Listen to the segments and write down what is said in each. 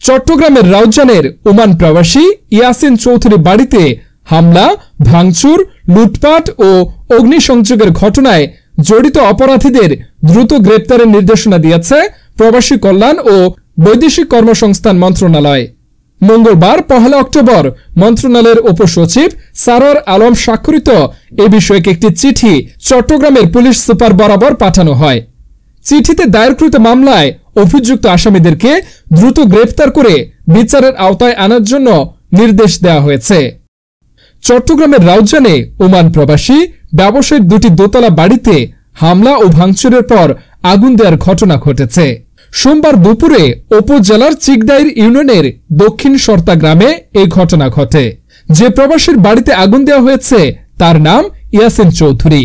চট্টগ্রামের রাউজানের ওমান প্রবাসী ইয়াসিন চৌধুরী বাড়িতে হামলা, ভাঙচুর, লুটপাট ও অগ্নিসংযোগের ঘটনায় জড়িত অপরাধীদের দ্রুত গ্রেপ্তারের নির্দেশনা দিয়েছে প্রবাসী কল্যাণ ও বৈদেশিক কর্মসংস্থান মন্ত্রণালয়। মঙ্গলবার 1 অক্টোবর মন্ত্রণালয়ের উপসচিব সারোয়ার আলম স্বাক্ষরিত এ বিষয়ক একটি চিঠি চট্টগ্রামের পুলিশ সুপার বরাবর পাঠানো হয়। চিঠিতে দায়েরকৃত মামলায় অভিযুক্ত আসামিদেরকে দ্রুত গ্রেফতার করে বিচারের আওতায় আনার জন্য নির্দেশ দেওয়া হয়েছে। চট্টগ্রামের রাউজানে ওমান প্রবাসী ব্যবসায়ীর 2টি দোতলা বাড়িতে হামলা ও ভাঙচুরের পর আগুন দেওয়ার ঘটনা ঘটেছে। সোমবার দুপুরে উপজেলার চিকদাইর ইউনিয়নের দক্ষিণ সর্তা গ্রামে এই ঘটনা ঘটে। যে প্রবাসীর বাড়িতে আগুন দেওয়া হয়েছে তার নাম ইয়াসিন চৌধুরী।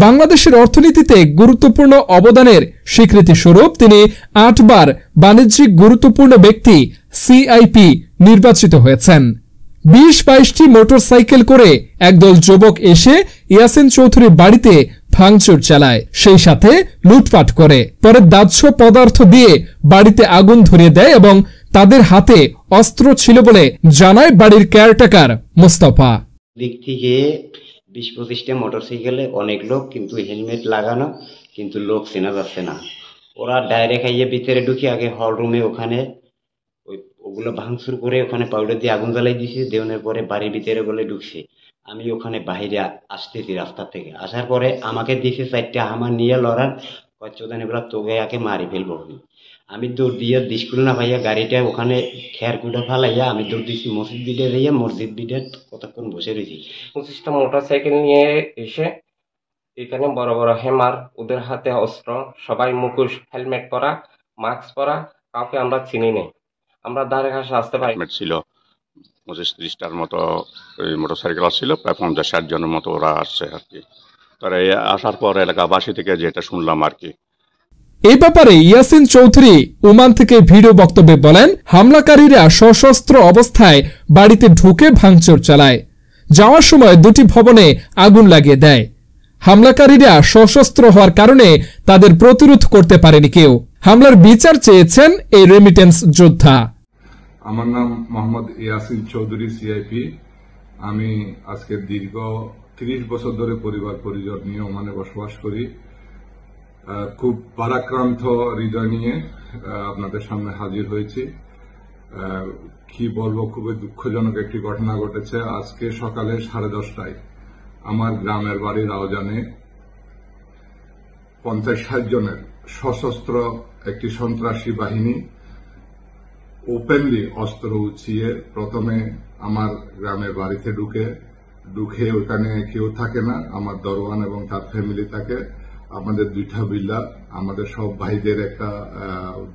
বাংলাদেশের অর্থনীতিতে গুরুত্বপূর্ণ অবদানের স্বীকৃতি স্বরূপ তিনি 8 বার বাণিজ্যিক গুরুত্বপূর্ণ ব্যক্তি সিআইপি নির্বাচিত হয়েছেন। 20-22টি মোটরসাইকেল করে একদল যুবক এসে ইয়াসিন চৌধুরীর বাড়িতে ভাঙচুর চালায়, সেই সাথে লুটপাট করে। পরে দাহ্য পদার্থ দিয়ে বাড়িতে আগুন ধরিয়ে দেয় এবং তাদের হাতে অস্ত্র ছিল বলে জানায় বাড়ির কেয়ারটেকার মোস্তফা। দিক থেকে 20-25টা মোটরসাইকেলে অনেক লোক, কিন্তু হেলমেট লাগানো, কিন্তু লোক চেনা যাচ্ছে না। ওরা ডাইরেক্ট আইয়ে ভিতরে ঢুকে আগে হল রুমে ওখানে ওগুলো ভাঙচুর করে ওখানে পাউডার দিয়ে আগুন জ্বালাই দিয়েছে। দেওয়ানোর পরে বাড়ির ভিতরে বলে ঢুকছে। আমি ওখানে বাহিরে আসতেছি রাস্তা থেকে, আসার পরে আমাকে দিছে 4টা হামার নিয়ে লড়ার কচ্চদানি বলা তোকে আগে মারি ফেলবো। আমি দৌড় দিয়ে স্কুল না ভাইয়া গাড়িটা ওখানে খেয়ারকুটা ফালাইয়া আমি দৌড় দিচ্ছি মসজিদ বিটে যাইয়া মসজিদ বিটে কতক্ষণ বসে রয়েছি। 25টা মোটরসাইকেল নিয়ে এসে এখানে বড় বড় হেমার, ওদের হাতে অস্ত্র, সবাই মুখোশ, হেলমেট পরা, মাস্ক পরা, কাউকে আমরা চিনি নেই। আমরা ধারে কাছে আসতে পারি ছিল 25-30টার মতো মোটরসাইকেল আসছিল, প্রায় 50-60 জনের মতো ওরা আসছে আর কি। তারা আসার পর এলাকাবাসী থেকে যেটা শুনলাম আর কি। এই ব্যাপারে ইয়াসিন চৌধুরী ওমান থেকে ভিডিও বক্তব্যে বলেন, হামলাকারীরা সশস্ত্র অবস্থায় বাড়িতে ঢুকে ভাঙচুর চালায়। যাওয়ার সময় 2টি ভবনে আগুন লাগিয়ে দেয়। হামলাকারীরা সশস্ত্র হওয়ার কারণে তাদের প্রতিরোধ করতে পারেনি কেউ। হামলার বিচার চেয়েছেন এই রেমিটেন্স যোদ্ধা। আমার নাম মোহাম্মদ ইয়াসিন চৌধুরী, সিআইপি। আমি আজকে দীর্ঘ 30 বছর ধরে পরিবার পরিজন নিয়ে ওমানে বসবাস করি। খুব ভারাক্রান্ত হৃদয় নিয়ে আপনাদের সামনে হাজির হয়েছি। কি বলবো, খুবই দুঃখজনক একটি ঘটনা ঘটেছে। আজকে সকালে 10:30টায় আমার গ্রামের বাড়ি রাউজানে 50-60 জনের সশস্ত্র একটি সন্ত্রাসী বাহিনী ওপেনলি অস্ত্র উঁচিয়ে প্রথমে আমার গ্রামের বাড়িতে ঢুকে ওখানে কেউ থাকে না, আমার দরওয়ান এবং তার ফ্যামিলি থাকে। আমাদের 2টা বিল্লা, আমাদের সব ভাইদের একটা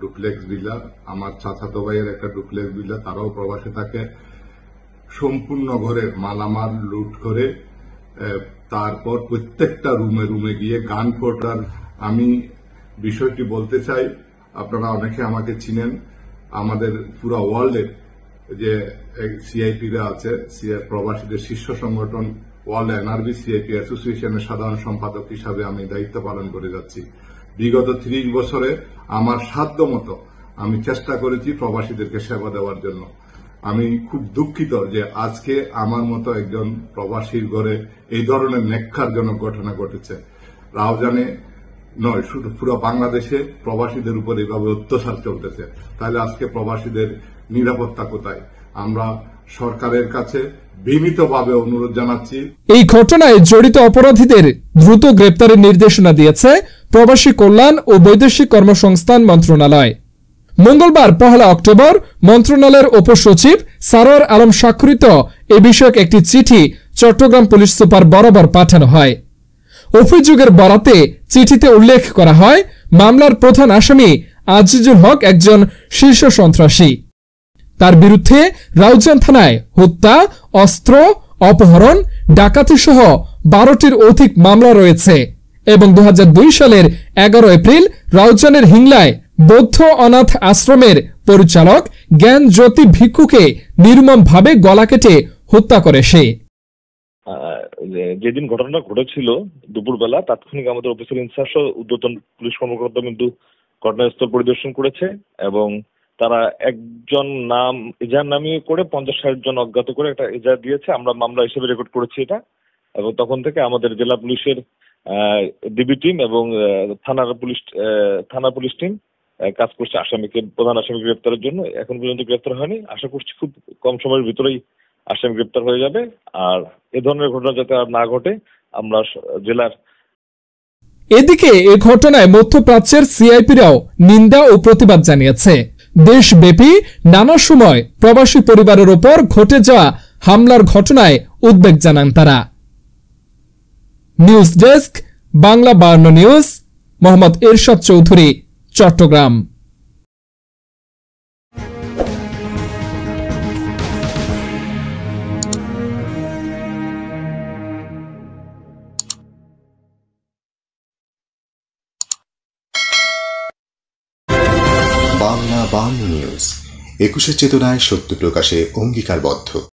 ডুপ্লেক্স বিল্লা, আমার চাচাতো ভাইয়ের একটা ডুপ্লেক্স বিল্লা, তারাও প্রবাসে থাকে। সম্পূর্ণ ঘরের মালামাল লুট করে তারপর প্রত্যেকটা রুমে গিয়ে গান পোটার। আমি বিষয়টি বলতে চাই, আপনারা অনেকে আমাকে চিনেন। আমাদের পুরো ওয়ার্ল্ডের যে সিআইপিরা আছে, প্রবাসীদের শীর্ষ সংগঠন ওয়ার্ল্ড এনআরবি সিআইপি অ্যাসোসিয়েশনের সাধারণ সম্পাদক হিসাবে আমি দায়িত্ব পালন করে যাচ্ছি। বিগত 30 বছরে আমার সাধ্য মতো আমি চেষ্টা করেছি প্রবাসীদেরকে সেবা দেওয়ার জন্য। আমি খুব দুঃখিত যে আজকে আমার মতো একজন প্রবাসীর ঘরে এই ধরনের নেককারজনক ঘটনা ঘটেছে। রাউজানে নয়, শুধু পুরো বাংলাদেশে প্রবাসীদের উপর এইভাবে অত্যাচার চলতেছে। তাহলে আজকে প্রবাসীদের নিরাপত্তা কোথায়? আমরা সরকারের কাছে বিনীতভাবে অনুরোধ জানাচ্ছি, এই ঘটনায় জড়িত অপরাধীদের দ্রুত গ্রেপ্তারের নির্দেশনা দিয়েছে প্রবাসী কল্যাণ ও বৈদেশিক কর্মসংস্থান মন্ত্রণালয়। মঙ্গলবার 1 অক্টোবর মন্ত্রণালয়ের উপসচিব সারোয়ার আলম স্বাক্ষরিত এ বিষয়ক একটি চিঠি চট্টগ্রাম পুলিশ সুপার বরাবর পাঠানো হয়। অভিযোগের বরাতে চিঠিতে উল্লেখ করা হয়, মামলার প্রধান আসামি আজিজুল হক একজন শীর্ষ সন্ত্রাসী। তার বিরুদ্ধে রাউজান থানায় হত্যা, অস্ত্র, অপহরণ, ডাকাতি সহ 12টির অধিক মামলা রয়েছে এবং 2002 সালের 11 এপ্রিল রাউজানের হিংলায় বৌদ্ধ অনাথ আশ্রমের পরিচালক জ্ঞান জ্যোতি ভিক্ষুকে নির্মমভাবে গলা কেটে হত্যা করে সে। যেদিন ঘটনাটা ঘটেছিল দুপুরবেলা তাৎক্ষণিক আমাদের অফিসার ইনচার্জ ঊর্ধ্বতন পুলিশ কর্মকর্তা কিন্তু ঘটনাস্থল পরিদর্শন করেছে এবং তারা একজন নাম এজাহার নামিয়ে করে 50-60 জন অজ্ঞাত করে একটা এজাহার দিয়েছে। আমরা মামলা হিসেবে রেকর্ড করেছি এটা, এবং তখন থেকে আমাদের জেলা পুলিশের ডিবি টিম এবং থানা পুলিশ টিম কাজ করছে প্রধান আসামি গ্রেপ্তারের জন্য। এখন পর্যন্ত গ্রেপ্তার হয়নি, আশা করছি খুব কম সময়ের ভিতরেই আসামি গ্রেপ্তার হয়ে যাবে। আর এ ধরনের ঘটনা যাতে আর না ঘটে আমরা জেলার। এদিকে এ ঘটনায় মধ্যপ্রাচ্যের সিআইপিরাও নিন্দা ও প্রতিবাদ জানিয়েছে। দেশব্যাপী নানা সময় প্রবাসী পরিবারের ওপর ঘটে যাওয়া হামলার ঘটনায় উদ্বেগ জানান তারা। News desk, Bangla 52 news, Mohammad Ershad Chowdhury, Chittagong. Bangla 52 news, 21 চেতনায় সত্য প্রকাশে অঙ্গীকারবদ্ধ।